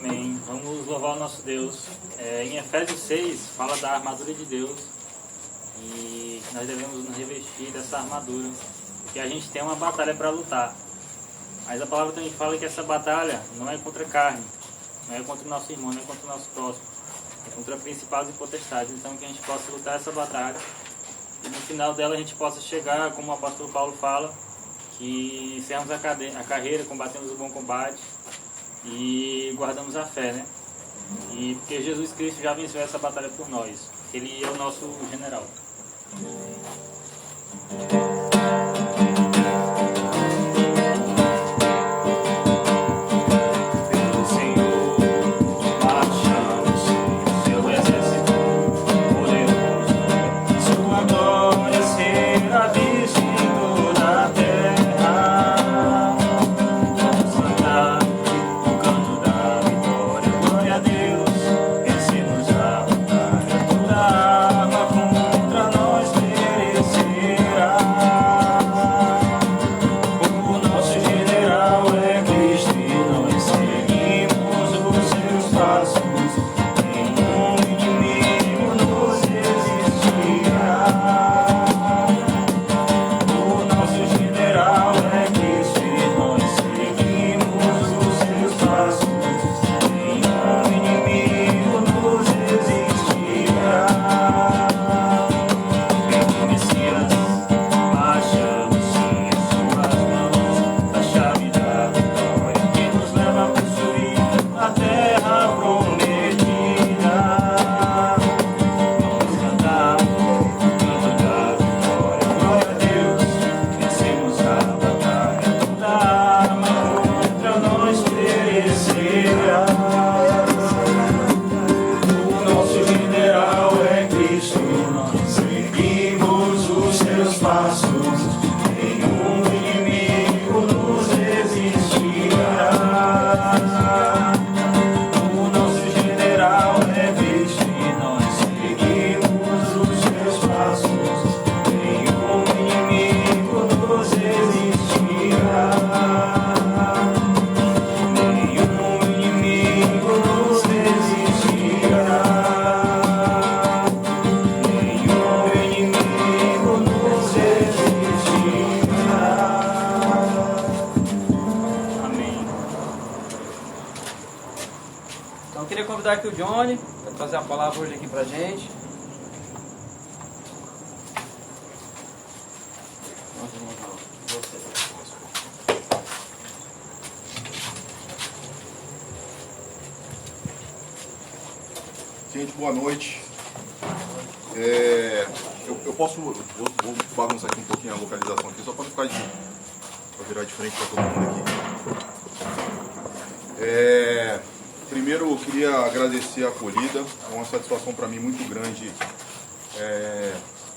Amém. Vamos louvar o nosso Deus. Em Efésios 6 fala da armadura de Deus e nós devemos nos revestir dessa armadura, porque a gente tem uma batalha para lutar. Mas a palavra também fala que essa batalha não é contra a carne, não é contra o nosso irmão, não é contra o nosso próximo, é contra principados e potestades. Então que a gente possa lutar essa batalha e no final dela a gente possa chegar, como o apóstolo Paulo fala, que encerramos a carreira, combatemos o bom combate e guardamos a fé, né? E porque Jesus Cristo já venceu essa batalha por nós. Ele é o nosso general. Aqui o Johnny vai trazer a palavra hoje aqui pra gente. Gente, boa noite. Vou bagunçar aqui um pouquinho a localização aqui, só para não ficar para virar de frente para todo mundo aqui. Primeiro eu queria agradecer a acolhida, é uma satisfação para mim muito grande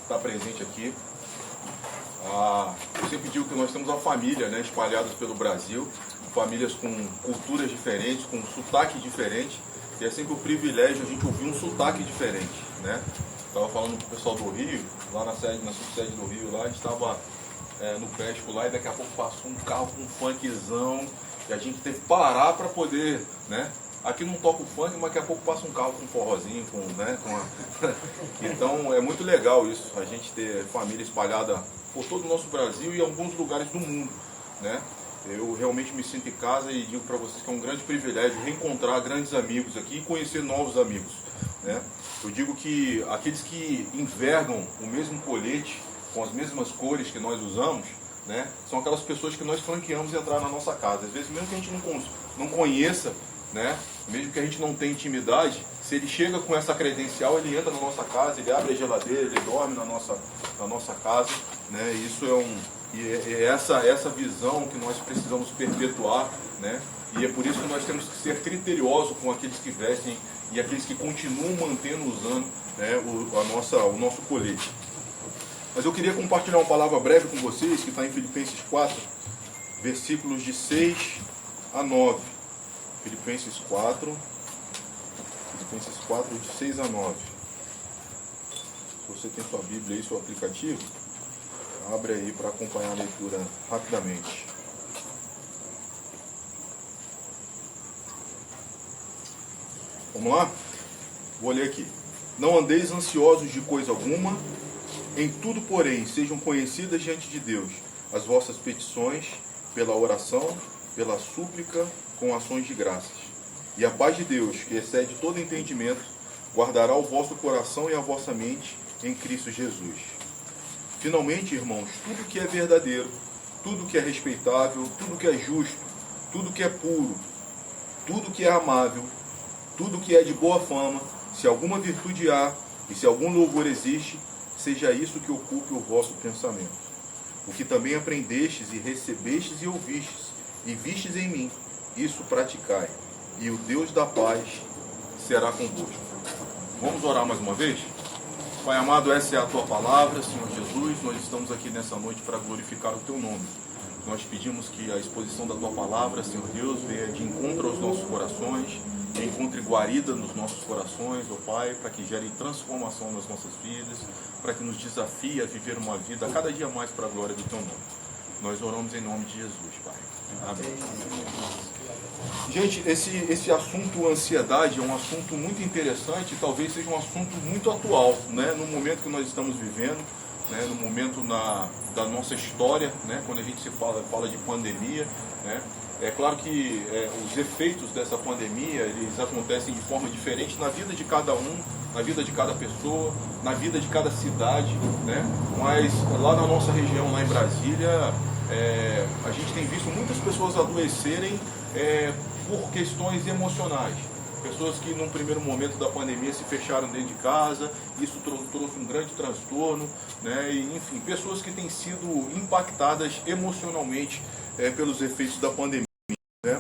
estar presente aqui. Eu sempre digo que nós temos uma família, né, espalhadas pelo Brasil, famílias com culturas diferentes, com sotaque diferente, e é sempre um privilégio a gente ouvir um sotaque diferente, né? Estava falando com o pessoal do Rio, lá na subsede do Rio, lá a gente estava no Pesco lá e daqui a pouco passou um carro com um funkzão e a gente teve que parar para poder, né? Aqui não toca o funk, mas daqui a pouco passa um carro com um forrozinho, Então é muito legal isso, a gente ter família espalhada por todo o nosso Brasil e alguns lugares do mundo, né? Eu realmente me sinto em casa e digo para vocês que é um grande privilégio reencontrar grandes amigos aqui e conhecer novos amigos, né? Eu digo que aqueles que envergam o mesmo colete, com as mesmas cores que nós usamos, né? São aquelas pessoas que nós franqueamos entrar na nossa casa. Às vezes mesmo que a gente não conheça, né? Mesmo que a gente não tenha intimidade, se ele chega com essa credencial, ele entra na nossa casa, ele abre a geladeira, ele dorme na nossa casa, né? Isso é essa visão que nós precisamos perpetuar, né? E é por isso que nós temos que ser criteriosos com aqueles que vestem e aqueles que continuam usando, né, o nosso colete. Mas eu queria compartilhar uma palavra breve com vocês, que está em Filipenses 4, versículos de 6 a 9. Filipenses 4, de 6 a 9. Se você tem sua Bíblia aí, seu aplicativo, abre aí para acompanhar a leitura rapidamente. Vamos lá? Vou ler aqui. Não andeis ansiosos de coisa alguma, em tudo, porém, sejam conhecidas diante de Deus as vossas petições, pela oração, pela súplica, com ações de graças. E a paz de Deus, que excede todo entendimento, guardará o vosso coração e a vossa mente em Cristo Jesus. Finalmente, irmãos, tudo que é verdadeiro, tudo que é respeitável, tudo que é justo, tudo que é puro, tudo que é amável, tudo que é de boa fama, se alguma virtude há e se algum louvor existe, seja isso que ocupe o vosso pensamento. O que também aprendestes e recebestes e ouvistes, e vistes em mim, isso praticai, e o Deus da paz será convosco. Vamos orar mais uma vez? Pai amado, essa é a Tua palavra, Senhor Jesus, nós estamos aqui nessa noite para glorificar o Teu nome. Nós pedimos que a exposição da Tua palavra, Senhor Deus, venha de encontro aos nossos corações, encontre guarida nos nossos corações, ó Pai, para que gere transformação nas nossas vidas, para que nos desafie a viver uma vida cada dia mais para a glória do Teu nome. Nós oramos em nome de Jesus, Pai. Amém. Gente, esse assunto ansiedade é um assunto muito interessante, talvez seja um assunto muito atual, né? No momento que nós estamos vivendo, né? No momento da nossa história, né? Quando a gente fala de pandemia, né? É claro que os efeitos dessa pandemia, eles acontecem de forma diferente na vida de cada um, na vida de cada pessoa, na vida de cada cidade, né? Mas lá na nossa região, lá em Brasília, a gente tem visto muitas pessoas adoecerem por questões emocionais. Pessoas que num primeiro momento da pandemia se fecharam dentro de casa, isso trouxe um grande transtorno, né? E, enfim, pessoas que têm sido impactadas emocionalmente pelos efeitos da pandemia, né?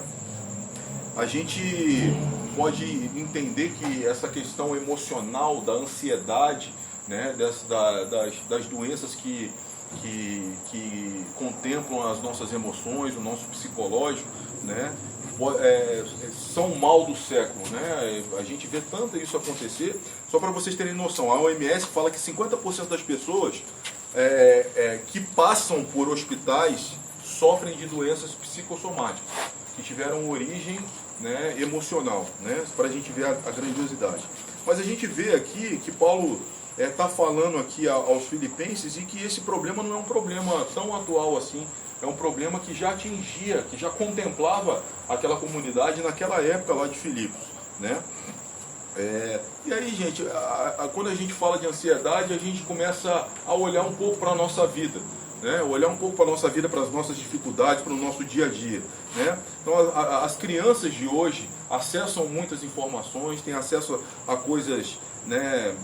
A gente pode entender que essa questão emocional, da ansiedade, né? das doenças que contemplam as nossas emoções, o nosso psicológico, né? São o mal do século, né? A gente vê tanto isso acontecer. Só para vocês terem noção, a OMS fala que 50% das pessoas que passam por hospitais sofrem de doenças psicossomáticas, que tiveram origem, né, emocional, né? Para a gente ver a grandiosidade. Mas a gente vê aqui que Paulo está falando aqui aos filipenses e que esse problema não é um problema tão atual assim. É um problema que já atingia, que já contemplava aquela comunidade naquela época lá de Filipos, né? E aí, gente, quando a gente fala de ansiedade, a gente começa a olhar um pouco para a nossa vida, né? Olhar um pouco para a nossa vida, para as nossas dificuldades, para o nosso dia a dia, né? Então, as crianças de hoje acessam muitas informações, têm acesso a coisas, né?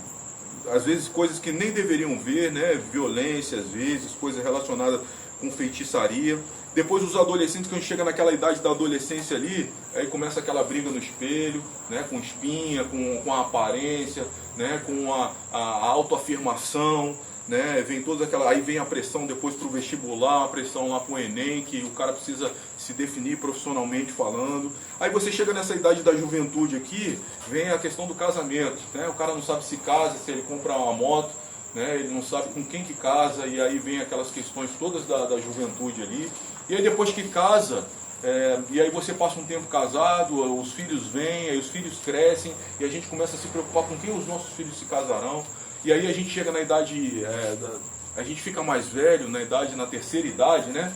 Às vezes coisas que nem deveriam ver, né? Violência, às vezes, coisas relacionadas com feitiçaria. Depois os adolescentes, quando chega naquela idade da adolescência ali, aí começa aquela briga no espelho, né? Com espinha, com a aparência, né? Com a autoafirmação, né? Vem toda aquela, aí vem a pressão depois para o vestibular, a pressão lá para o Enem, que o cara precisa se definir profissionalmente falando. Aí você chega nessa idade da juventude aqui, vem a questão do casamento, né? O cara não sabe se casa, se ele compra uma moto, né? Ele não sabe com quem que casa, e aí vem aquelas questões todas da juventude ali. E aí depois que casa, e aí você passa um tempo casado, os filhos vêm, aí os filhos crescem, e a gente começa a se preocupar com quem os nossos filhos se casarão. E aí a gente chega na idade, a gente fica mais velho, na terceira idade, né?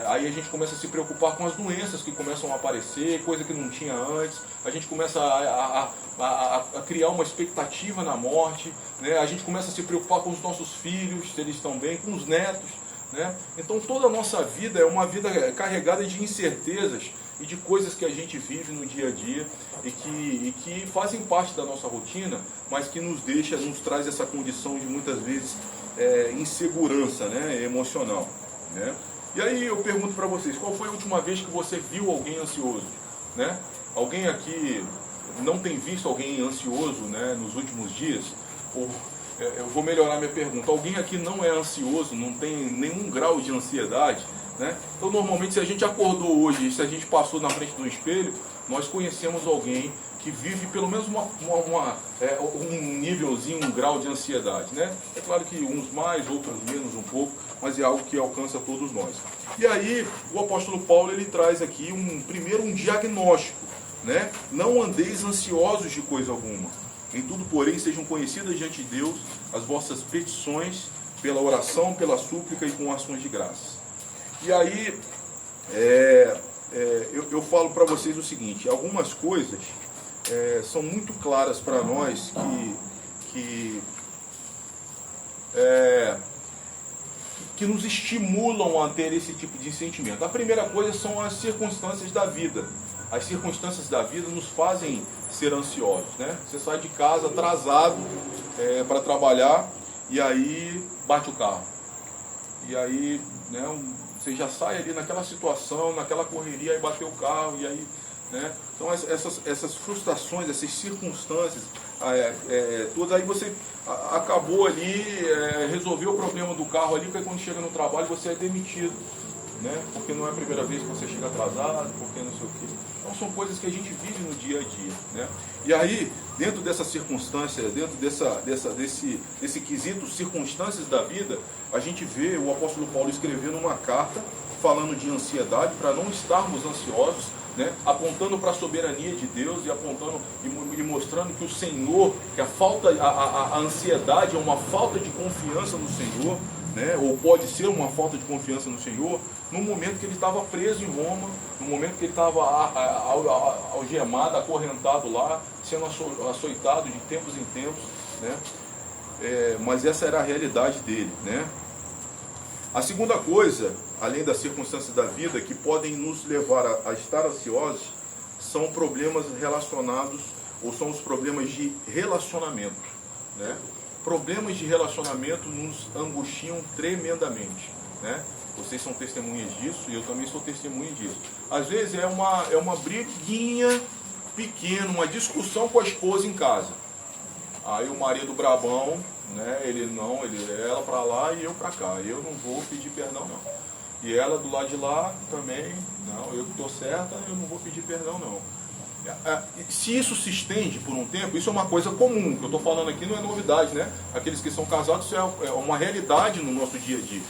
Aí a gente começa a se preocupar com as doenças que começam a aparecer, coisa que não tinha antes. A gente começa a criar uma expectativa na morte, né? A gente começa a se preocupar com os nossos filhos, se eles estão bem, com os netos, né? Então toda a nossa vida é uma vida carregada de incertezas e de coisas que a gente vive no dia a dia e que fazem parte da nossa rotina, mas que nos traz essa condição de muitas vezes insegurança, né? Emocional, né? E aí eu pergunto para vocês, qual foi a última vez que você viu alguém ansioso, né? Alguém aqui não tem visto alguém ansioso, né, nos últimos dias? Ou, eu vou melhorar minha pergunta, alguém aqui não é ansioso, não tem nenhum grau de ansiedade, né? Então normalmente se a gente acordou hoje, se a gente passou na frente do espelho, nós conhecemos alguém que vive pelo menos um nívelzinho, um grau de ansiedade, né? É claro que uns mais, outros menos um pouco, mas é algo que alcança todos nós. E aí o apóstolo Paulo ele traz aqui primeiro um diagnóstico, né? Não andeis ansiosos de coisa alguma. Em tudo, porém, sejam conhecidas diante de Deus as vossas petições, pela oração, pela súplica e com ações de graça. E aí, eu falo para vocês o seguinte: algumas coisas são muito claras para nós que nos estimulam a ter esse tipo de sentimento. A primeira coisa são as circunstâncias da vida. As circunstâncias da vida nos fazem ser ansiosos, né? Você sai de casa atrasado para trabalhar e aí bate o carro. E aí, né, você já sai ali naquela situação, naquela correria, aí bateu o carro, e aí, né? Então essas frustrações, essas circunstâncias, todas, aí você acabou ali, resolveu o problema do carro ali, porque quando chega no trabalho você é demitido, né? Porque não é a primeira vez que você chega atrasado, porque não sei o quê. Então são coisas que a gente vive no dia a dia, né? E aí, dentro dessa circunstância, dentro desse quesito, circunstâncias da vida, a gente vê o apóstolo Paulo escrevendo uma carta falando de ansiedade, para não estarmos ansiosos, né? Apontando para a soberania de Deus e apontando e mostrando que o Senhor, que a ansiedade é uma falta de confiança no Senhor, né? Ou pode ser uma falta de confiança no Senhor, no momento que ele estava preso em Roma, no momento que ele estava algemado, acorrentado lá, sendo açoitado de tempos em tempos, né? Mas essa era a realidade dele, né? A segunda coisa, além das circunstâncias da vida, que podem nos levar a estar ansiosos, são problemas relacionados, ou são os problemas de relacionamento, né? Problemas de relacionamento nos angustiam tremendamente, né? Vocês são testemunhas disso e eu também sou testemunha disso. Às vezes é uma briguinha pequena, uma discussão com a esposa em casa. Aí o marido brabão, né? Ela para lá e eu para cá. Eu não vou pedir perdão não. E ela do lado de lá também, não, eu que estou certa, eu não vou pedir perdão não. Se isso se estende por um tempo, isso é uma coisa comum. O que eu estou falando aqui não é novidade, né? Aqueles que são casados, isso é uma realidade no nosso dia a dia.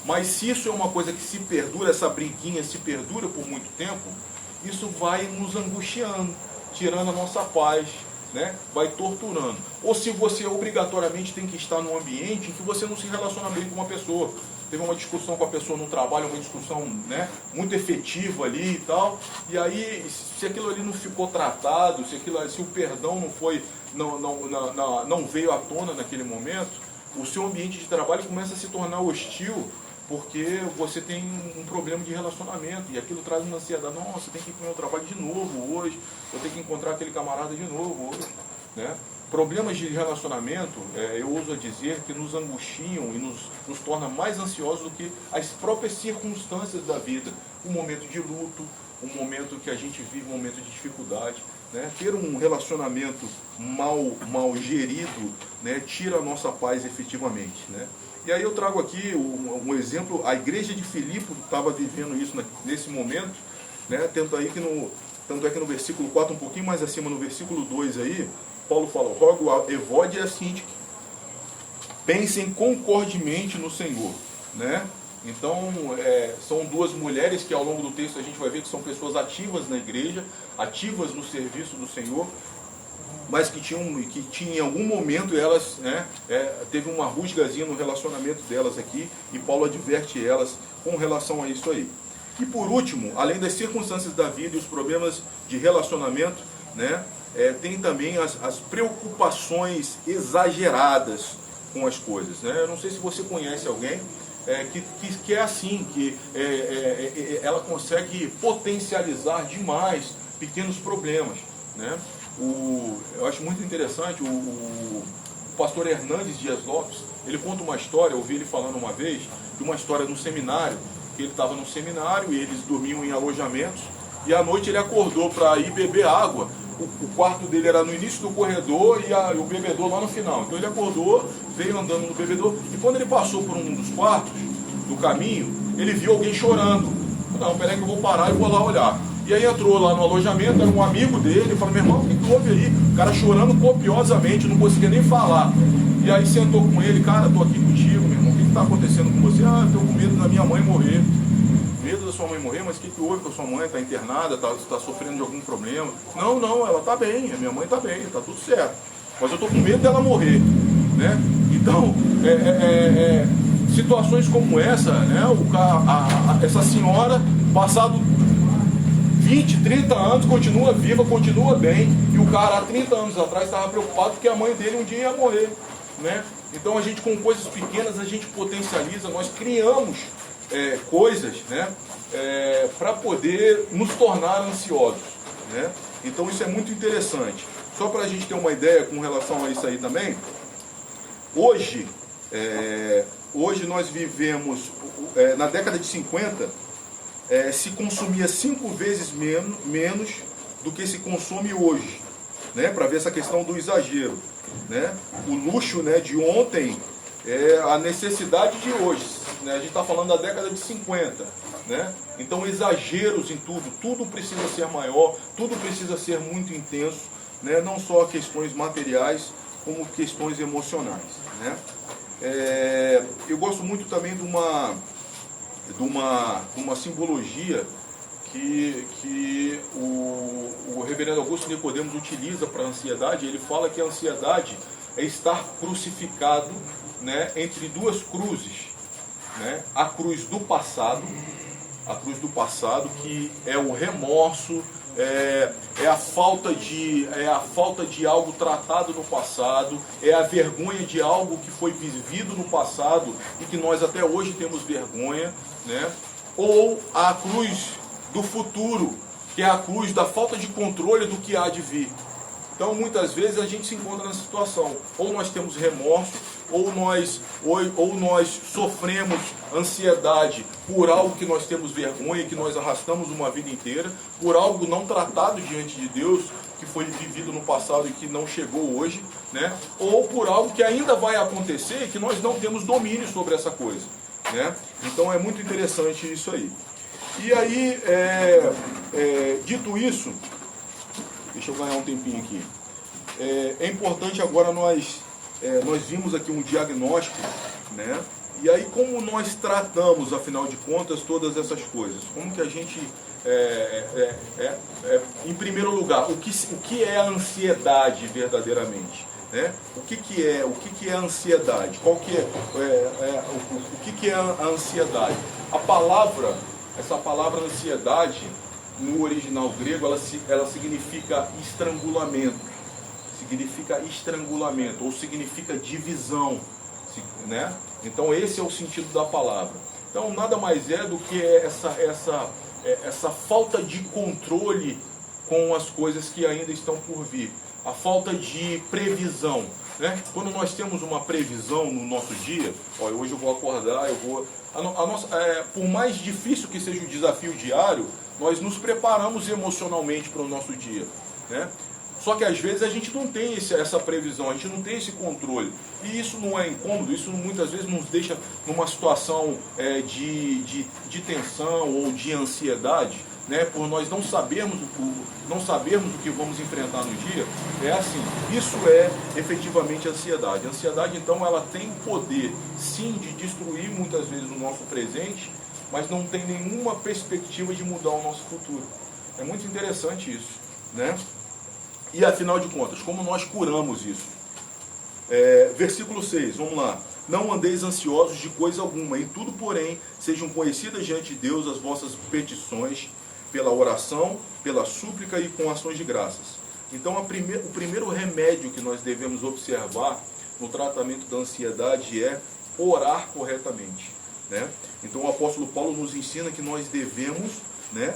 Mas se isso é uma coisa que se perdura, essa briguinha se perdura por muito tempo, isso vai nos angustiando, tirando a nossa paz, né? Vai torturando. Ou se você obrigatoriamente tem que estar num ambiente em que você não se relaciona bem com uma pessoa. Teve uma discussão com a pessoa no trabalho, uma discussão, né, muito efetiva ali e tal, e aí se aquilo ali não ficou tratado, se o perdão não veio à tona naquele momento, o seu ambiente de trabalho começa a se tornar hostil, porque você tem um problema de relacionamento, e aquilo traz uma ansiedade. Nossa, tem que ir para o meu trabalho de novo hoje, eu tenho que encontrar aquele camarada de novo hoje, né? Problemas de relacionamento, eu ouso dizer, que nos angustiam e nos torna mais ansiosos do que as próprias circunstâncias da vida. Um momento de luto, um momento que a gente vive, um momento de dificuldade, né? Ter um relacionamento mal gerido, né, tira a nossa paz efetivamente, né? E aí eu trago aqui um exemplo. A igreja de Filipe estava vivendo isso nesse momento, né? Tanto é que no versículo 4, um pouquinho mais acima, no versículo 2 aí, Paulo fala: rogo a Evódia e a Síntique, pensem concordemente no Senhor, né? Então, são duas mulheres que ao longo do texto a gente vai ver que são pessoas ativas na igreja, ativas no serviço do Senhor, mas que tinham em algum momento elas, né, teve uma rusgazinha no relacionamento delas aqui, e Paulo adverte elas com relação a isso aí. E por último, além das circunstâncias da vida e os problemas de relacionamento, né, tem também as preocupações exageradas com as coisas, né? Eu não sei se você conhece alguém que é assim, que ela consegue potencializar demais pequenos problemas, né? Eu acho muito interessante, o pastor Hernandes Dias Lopes, ele conta uma história, eu ouvi ele falando uma vez, de uma história no seminário, que ele estava no seminário e eles dormiam em alojamentos, e à noite ele acordou para ir beber água. O quarto dele era no início do corredor e o bebedouro lá no final. Então ele acordou, veio andando no bebedouro, e quando ele passou por um dos quartos do caminho, ele viu alguém chorando. Não, peraí que eu vou parar e vou lá olhar. E aí entrou lá no alojamento, era um amigo dele, falou: meu irmão, o que houve aí? O cara chorando copiosamente, não conseguia nem falar. E aí sentou com ele: cara, estou aqui contigo, meu irmão, o que está acontecendo com você? Ah, estou com medo da minha mãe morrer. medo da sua mãe morrer, mas o que houve com a sua mãe? Está internada, está sofrendo de algum problema? Não, ela está bem, a minha mãe está bem, está tudo certo. Mas eu estou com medo dela morrer, né? Então, situações como essa, né? Essa senhora, passado 20, 30 anos, continua viva, continua bem, e o cara há 30 anos atrás estava preocupado porque a mãe dele um dia ia morrer, né? Então a gente, com coisas pequenas, a gente potencializa, nós criamos coisas, né? Para poder nos tornar ansiosos, né? Então isso é muito interessante. Só para a gente ter uma ideia com relação a isso aí também, hoje nós vivemos, na década de 50, se consumia 5 vezes menos do que se consome hoje, né? Para ver essa questão do exagero, né? O luxo, né, de ontem é a necessidade de hoje, né? A gente está falando da década de 50, né? Então exageros em tudo precisa ser maior, tudo precisa ser muito intenso, né? Não só questões materiais, como questões emocionais, né? Eu gosto muito também de uma simbologia que o reverendo Augusto Nicodemos utiliza para a ansiedade. Ele fala que a ansiedade é estar crucificado, né, entre duas cruzes, né? A cruz do passado, que é o remorso, é a falta de algo tratado no passado, é a vergonha de algo que foi vivido no passado e que nós até hoje temos vergonha, né? Ou a cruz do futuro, que é a cruz da falta de controle do que há de vir. Então muitas vezes a gente se encontra nessa situação, ou nós temos remorso, ou nós sofremos ansiedade por algo que nós temos vergonha, que nós arrastamos uma vida inteira, por algo não tratado diante de Deus, que foi vivido no passado e que não chegou hoje, né? Ou por algo que ainda vai acontecer e que nós não temos domínio sobre essa coisa, né? Então é muito interessante isso aí. E aí, dito isso, deixa eu ganhar um tempinho aqui. É importante agora nós vimos aqui um diagnóstico, né? E aí como nós tratamos, afinal de contas, todas essas coisas? Como que a gente, em primeiro lugar, o que é a ansiedade verdadeiramente? Né? O que é a ansiedade? O que é a ansiedade? Essa palavra ansiedade, no original grego, ela significa estrangulamento, ou significa divisão, né? Então esse é o sentido da palavra. Então nada mais é do que essa falta de controle com as coisas que ainda estão por vir, a falta de previsão, né? Quando nós temos uma previsão no nosso dia, hoje eu vou acordar, por mais difícil que seja o desafio diário, nós nos preparamos emocionalmente para o nosso dia, né? Só que às vezes a gente não tem essa previsão, a gente não tem esse controle. E isso não é incômodo, isso muitas vezes nos deixa numa situação de tensão ou de ansiedade, né? Por nós não sabermos o que vamos enfrentar no dia. Isso é efetivamente ansiedade. A ansiedade, então, ela tem poder, sim, de destruir muitas vezes o nosso presente, mas não tem nenhuma perspectiva de mudar o nosso futuro. É muito interessante isso, né? E afinal de contas, como nós curamos isso? Versículo 6, vamos lá. Não andeis ansiosos de coisa alguma, em tudo, porém, sejam conhecidas diante de Deus as vossas petições, pela oração, pela súplica e com ações de graças. Então, o primeiro remédio que nós devemos observar no tratamento da ansiedade é orar corretamente, né? Então, o apóstolo Paulo nos ensina que nós devemos, né,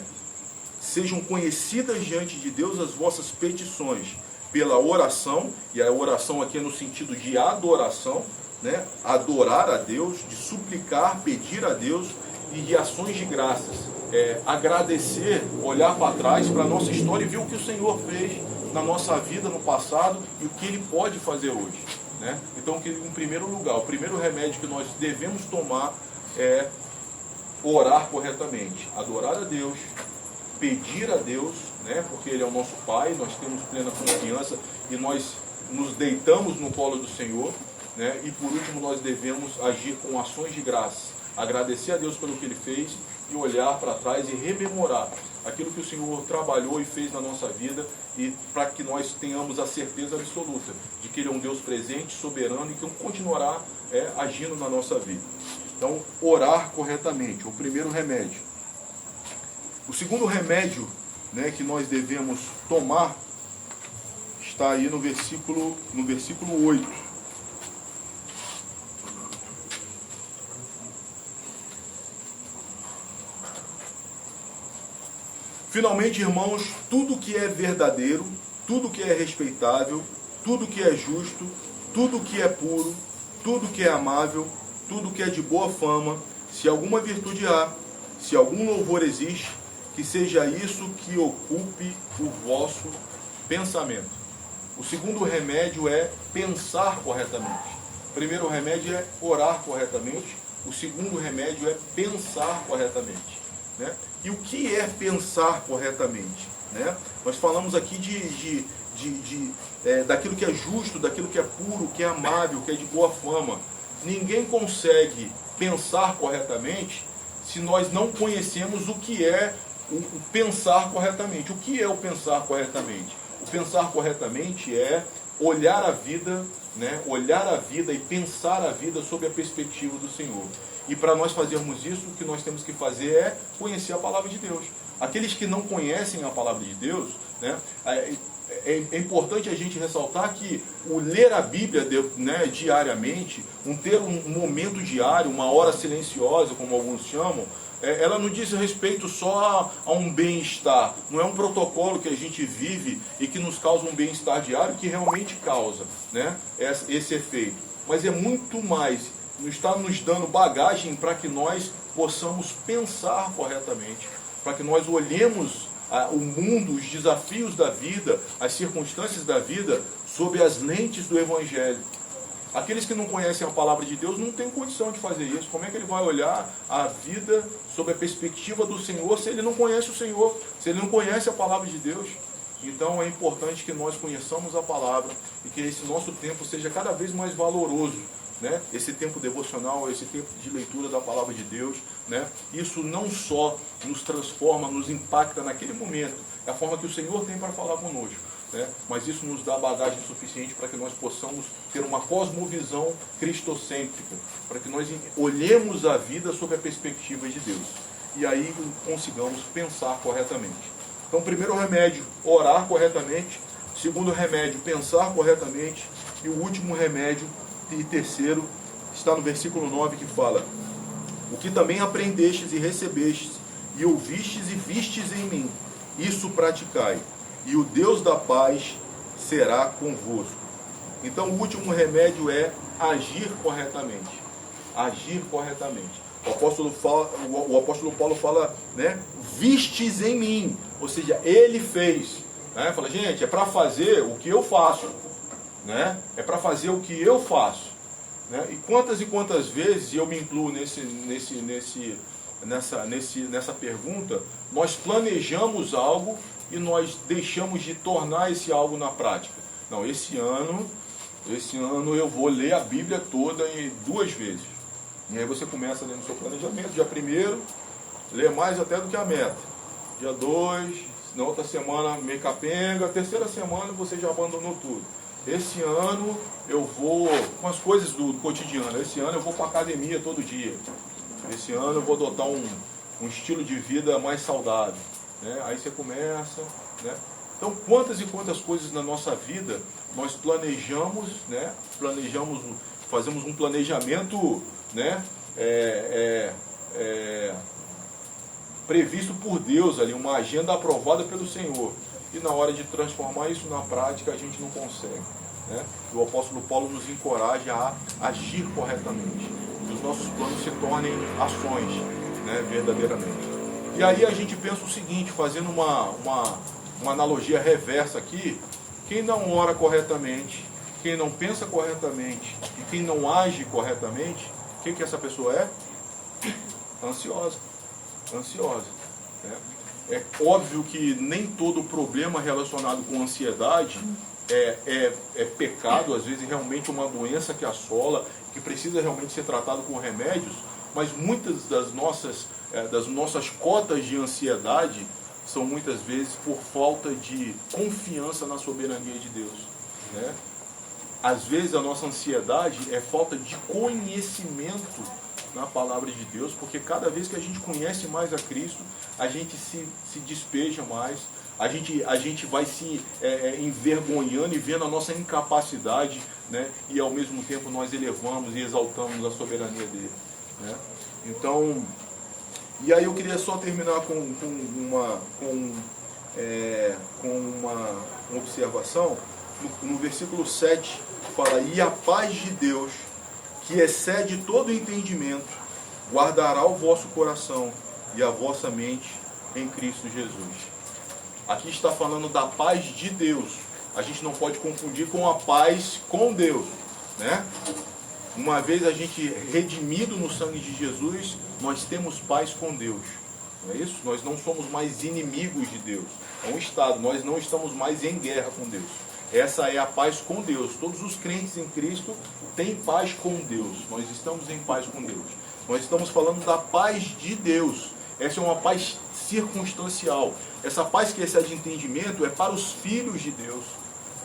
sejam conhecidas diante de Deus as vossas petições pela oração, e a oração aqui é no sentido de adoração, né? Adorar a Deus, de suplicar, pedir a Deus, e de ações de graças, agradecer, olhar para trás, para a nossa história e ver o que o Senhor fez na nossa vida no passado e o que Ele pode fazer hoje, né? Então, em primeiro lugar, o primeiro remédio que nós devemos tomar é orar corretamente, adorar a Deus, pedir a Deus, né? Porque Ele é o nosso Pai, nós temos plena confiança e nós nos deitamos no colo do Senhor, né? E por último, nós devemos agir com ações de graça, agradecer a Deus pelo que Ele fez e olhar para trás e rememorar aquilo que o Senhor trabalhou e fez na nossa vida, e para que nós tenhamos a certeza absoluta de que Ele é um Deus presente, soberano, e que continuará agindo na nossa vida. Então, orar corretamente, o primeiro remédio. O segundo remédio, né, que nós devemos tomar está aí no versículo 8. Finalmente, irmãos, tudo que é verdadeiro, tudo que é respeitável, tudo que é justo, tudo que é puro, tudo que é amável, tudo que é de boa fama, se alguma virtude há, se algum louvor existe, que seja isso que ocupe o vosso pensamento. O segundo remédio é pensar corretamente. O primeiro remédio é orar corretamente. O segundo remédio é pensar corretamente. Né? E o que é pensar corretamente? Né? Nós falamos aqui daquilo que é justo, daquilo que é puro, que é amável, que é de boa fama. Ninguém consegue pensar corretamente se nós não conhecemos o que é o pensar corretamente. O que é o pensar corretamente? O pensar corretamente é olhar a vida, né? Olhar a vida e pensar a vida sob a perspectiva do Senhor. E para nós fazermos isso, o que nós temos que fazer é conhecer a palavra de Deus. Aqueles que não conhecem a palavra de Deus, né, é importante a gente ressaltar que o ler a Bíblia, né, diariamente, ter um momento diário, uma hora silenciosa, como alguns chamam, ela não diz respeito só a um bem-estar. Não é um protocolo que a gente vive e que nos causa um bem-estar diário, que realmente causa, né, esse efeito. Mas é muito mais, está nos dando bagagem para que nós possamos pensar corretamente, para que nós olhemos o mundo, os desafios da vida, as circunstâncias da vida, sob as lentes do Evangelho. Aqueles que não conhecem a palavra de Deus não têm condição de fazer isso. Como é que ele vai olhar a vida sob a perspectiva do Senhor se ele não conhece o Senhor, se ele não conhece a palavra de Deus? Então é importante que nós conheçamos a palavra e que esse nosso tempo seja cada vez mais valoroso, né? Esse tempo devocional, esse tempo de leitura da palavra de Deus, né? Isso não só nos transforma, nos impacta naquele momento, é a forma que o Senhor tem para falar conosco, né? Mas isso nos dá bagagem suficiente para que nós possamos ter uma cosmovisão cristocêntrica, para que nós olhemos a vida sob a perspectiva de Deus e aí consigamos pensar corretamente. Então, primeiro remédio, orar corretamente. Segundo remédio, pensar corretamente. E o último remédio, e terceiro, está no versículo 9, que fala: o que também aprendestes e recebestes, e ouvistes e vistes em mim, isso praticai, e o Deus da paz será convosco. Então, o último remédio é agir corretamente. Agir corretamente. O apóstolo Paulo fala, né, vistes em mim, ou seja, ele fez. Né? Fala, gente, é para fazer o que eu faço. Né? É para fazer o que eu faço. Né? E quantas vezes, e eu me incluo nessa pergunta, nós planejamos algo e nós deixamos de tornar esse algo na prática. Não, esse ano eu vou ler a Bíblia toda em 2 vezes. E aí você começa lendo o seu planejamento. Dia 1º, lê mais até do que a meta. Dia 2, na outra semana meio capenga. 3ª semana você já abandonou tudo. Esse ano eu vou com as coisas do cotidiano. Esse ano eu vou para a academia todo dia. Esse ano eu vou adotar um estilo de vida mais saudável. Né? Aí você começa. Né? Então, quantas e quantas coisas na nossa vida nós planejamos, né? Fazemos um planejamento, né? Previsto por Deus ali, uma agenda aprovada pelo Senhor. E na hora de transformar isso na prática, a gente não consegue. Né? O apóstolo Paulo nos encoraja a agir corretamente. Que os nossos planos se tornem ações, né, verdadeiramente. E aí a gente pensa o seguinte, fazendo uma analogia reversa aqui: quem não ora corretamente, quem não pensa corretamente e quem não age corretamente, quem que essa pessoa é? Ansiosa. Né? É óbvio que nem todo problema relacionado com ansiedade é pecado, às vezes realmente uma doença que assola, que precisa realmente ser tratado com remédios, mas muitas das nossas das nossas cotas de ansiedade são muitas vezes por falta de confiança na soberania de Deus, né? Às vezes a nossa ansiedade é falta de conhecimento na palavra de Deus, porque cada vez que a gente conhece mais a Cristo, a gente se despeja mais, a gente vai se envergonhando e vendo a nossa incapacidade, né? E ao mesmo tempo nós elevamos e exaltamos a soberania dele, né? Então, e aí eu queria só terminar com uma observação. No versículo 7 fala: e a paz de Deus, que excede todo entendimento, guardará o vosso coração e a vossa mente em Cristo Jesus. Aqui está falando da paz de Deus. A gente não pode confundir com a paz com Deus, né? Uma vez a gente redimido no sangue de Jesus, nós temos paz com Deus. Não é isso? Nós não somos mais inimigos de Deus. É um estado. Nós não estamos mais em guerra com Deus. Essa é a paz com Deus. Todos os crentes em Cristo têm paz com Deus. Nós estamos em paz com Deus. Nós estamos falando da paz de Deus. Essa é uma paz circunstancial. Essa paz que excede entendimento é para os filhos de Deus,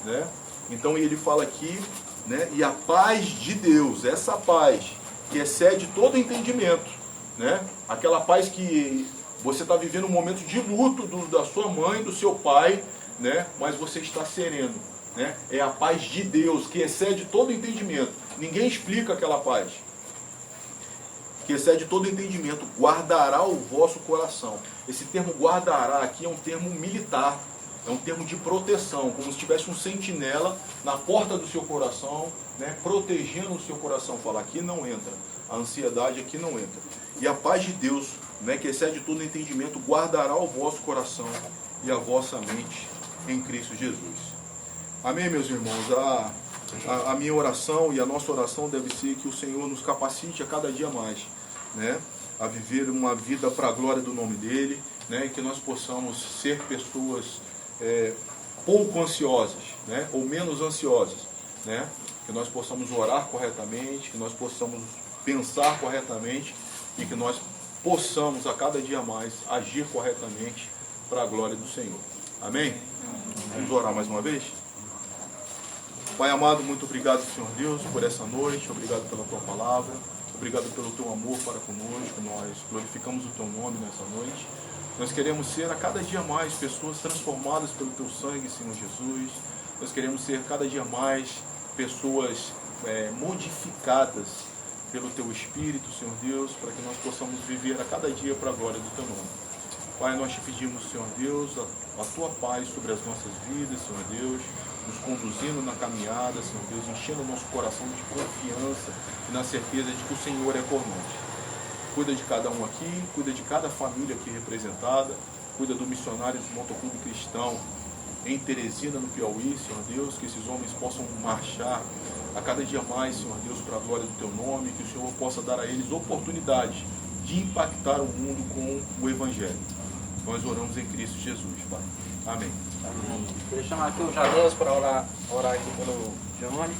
né? Então ele fala aqui, né? E a paz de Deus, essa paz que excede todo entendimento, né? Aquela paz que você está vivendo um momento de luto da sua mãe, do seu pai, né? Mas você está sereno, né? É a paz de Deus que excede todo entendimento. Ninguém explica aquela paz. Que excede todo entendimento, guardará o vosso coração. Esse termo guardará aqui é um termo militar, é um termo de proteção, como se tivesse um sentinela na porta do seu coração, né, protegendo o seu coração. Fala, aqui não entra, a ansiedade aqui não entra. E a paz de Deus, né, que excede todo entendimento, guardará o vosso coração e a vossa mente em Cristo Jesus. Amém, meus irmãos? A minha oração e a nossa oração deve ser que o Senhor nos capacite a cada dia mais, né, a viver uma vida para a glória do nome dEle, né, e que nós possamos ser pessoas pouco ansiosas, né, ou menos ansiosas, né, que nós possamos orar corretamente, que nós possamos pensar corretamente e que nós possamos a cada dia mais agir corretamente para a glória do Senhor. Amém? Vamos orar mais uma vez? Pai amado, muito obrigado, Senhor Deus, por essa noite, obrigado pela Tua palavra, obrigado pelo Teu amor para conosco, nós glorificamos o Teu nome nessa noite. Nós queremos ser a cada dia mais pessoas transformadas pelo Teu sangue, Senhor Jesus. Nós queremos ser cada dia mais pessoas modificadas pelo Teu Espírito, Senhor Deus, para que nós possamos viver a cada dia para a glória do Teu nome. Pai, nós te pedimos, Senhor Deus, a Tua paz sobre as nossas vidas, Senhor Deus, nos conduzindo na caminhada, Senhor Deus, enchendo o nosso coração de confiança e na certeza de que o Senhor é por nós. Cuida de cada um aqui, cuida de cada família aqui representada, cuida do missionário do Motoclube Cristão em Teresina, no Piauí, Senhor Deus, que esses homens possam marchar a cada dia mais, Senhor Deus, para a glória do Teu nome, que o Senhor possa dar a eles oportunidade de impactar o mundo com o Evangelho. Nós oramos em Cristo Jesus, Pai. Amém. Amém. Queria chamar aqui o Jaleus para orar aqui pelo Johnny.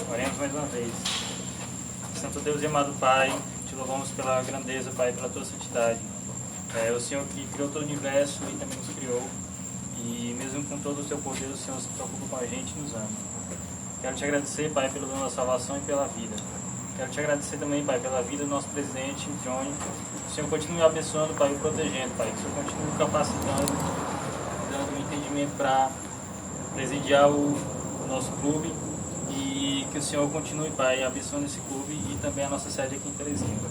Oremos mais uma vez. Santo Deus e amado Pai, te louvamos pela grandeza, Pai, pela Tua santidade. O Senhor que criou todo o universo e também nos criou. E mesmo com todo o Teu poder, o Senhor se preocupa com a gente e nos ama. Quero te agradecer, Pai, pelo dom da salvação e pela vida. Quero te agradecer também, Pai, pela vida do nosso presidente, Johnny. O Senhor continue abençoando, Pai, e protegendo, Pai. Que o Senhor continue capacitando, dando um entendimento para presidiar o nosso clube. E que o Senhor continue, Pai, abençoando esse clube e também a nossa sede aqui em Teresina.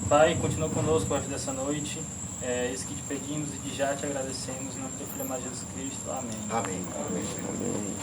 Pai, continua conosco hoje dessa noite. É isso que te pedimos e de já te agradecemos. Em nome do Filho amado Jesus Cristo. Amém. Amém. Amém.